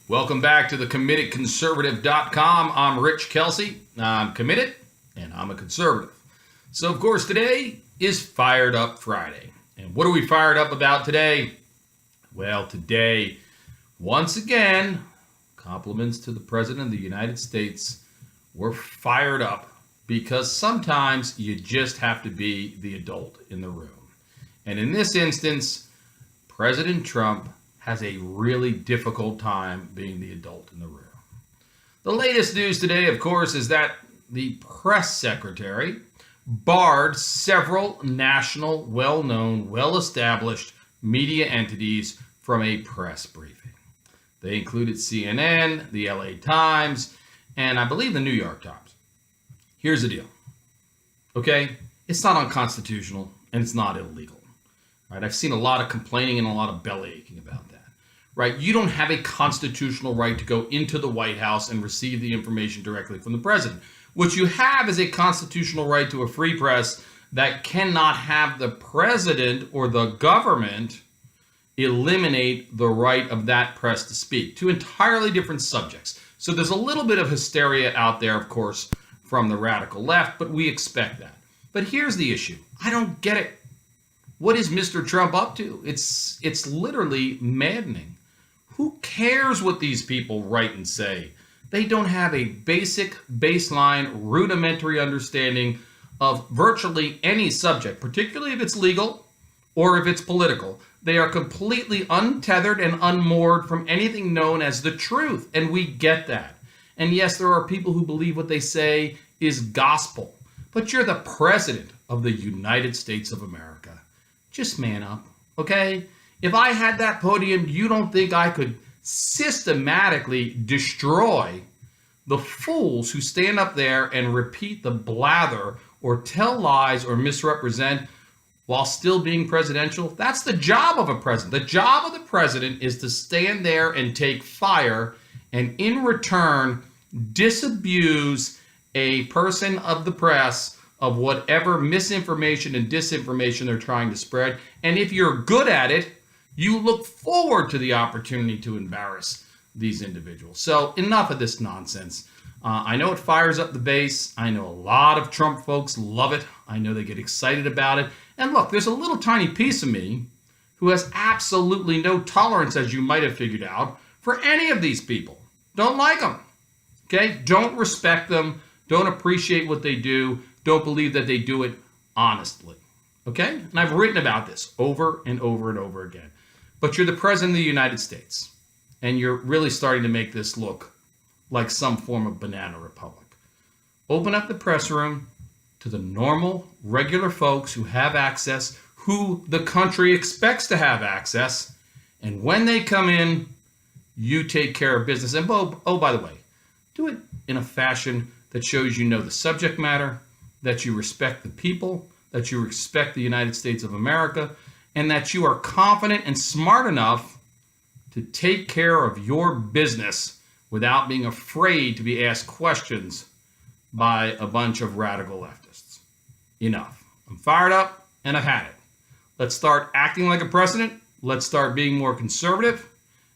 Welcome back to the CommittedConservative.com. I'm Rich Kelsey. I'm committed and I'm a conservative. So, of course, today is Fired Up Friday. And what are we fired up about today? Well, today, once again, compliments to the President of the United States. We're fired up because sometimes you just have to be the adult in the room. And in this instance, President Trump has a really difficult time being the adult in the room. The latest news today, of course, is that the press secretary barred several national, well-known, well-established media entities from a press briefing. They included CNN, the LA Times, and I believe the New York Times. Here's the deal. Okay? It's not unconstitutional and it's not illegal. Right? I've seen a lot of complaining and a lot of belly aching about that. Right? You don't have a constitutional right to go into the White House and receive the information directly from the president. What you have is a constitutional right to a free press that cannot have the president or the government eliminate the right of that press to speak. Two entirely different subjects. So there's a little bit of hysteria out there, of course, from the radical left, but we expect that. But here's the issue. I don't get it. What is Mr. Trump up to? It's literally maddening. Who cares what these people write and say? They don't have a basic, baseline, rudimentary understanding of virtually any subject, particularly if it's legal or if it's political. They are completely untethered and unmoored from anything known as the truth, and we get that. And yes, there are people who believe what they say is gospel, but you're the president of the United States of America. Just man up, okay? If I had that podium, you don't think I could systematically destroy the fools who stand up there and repeat the blather or tell lies or misrepresent while still being presidential? That's the job of a president. The job of the president is to stand there and take fire and in return disabuse a person of the press of whatever misinformation and disinformation they're trying to spread. And if you're good at it, you look forward to the opportunity to embarrass these individuals. So enough of this nonsense. I know it fires up the base. I know a lot of Trump folks love it. I know they get excited about it. And look, there's a little tiny piece of me who has absolutely no tolerance, as you might have figured out, for any of these people. Don't like them. Okay? Don't respect them. Don't appreciate what they do. Don't believe that they do it honestly. Okay? And I've written about this over and over and over again. But you're the president of the United States, and you're really starting to make this look like some form of banana republic. Open up the press room to the normal, regular folks who have access, who the country expects to have access, and when they come in, you take care of business. And oh, by the way, do it in a fashion that shows you know the subject matter, that you respect the people, that you respect the United States of America, and that you are confident and smart enough to take care of your business without being afraid to be asked questions by a bunch of radical leftists. Enough. I'm fired up and I've had it. Let's start acting like a president. Let's start being more conservative.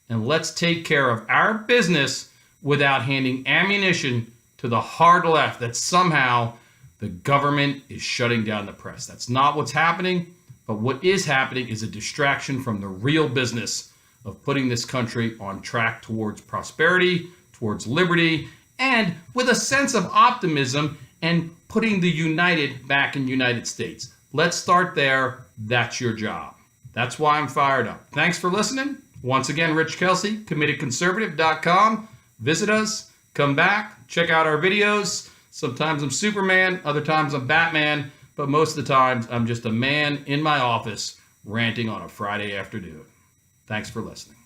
And let's take care of our business without handing ammunition to the hard left that somehow the government is shutting down the press. That's not what's happening. But what is happening is a distraction from the real business of putting this country on track towards prosperity, towards liberty, and with a sense of optimism and putting the United back in the United States. Let's start there. That's your job. That's why I'm fired up. Thanks for listening. Once again, Rich Kelsey, CommittedConservative.com. Visit us, come back, check out our videos. Sometimes I'm Superman, other times I'm Batman. But most of the times, I'm just a man in my office ranting on a Friday afternoon. Thanks for listening.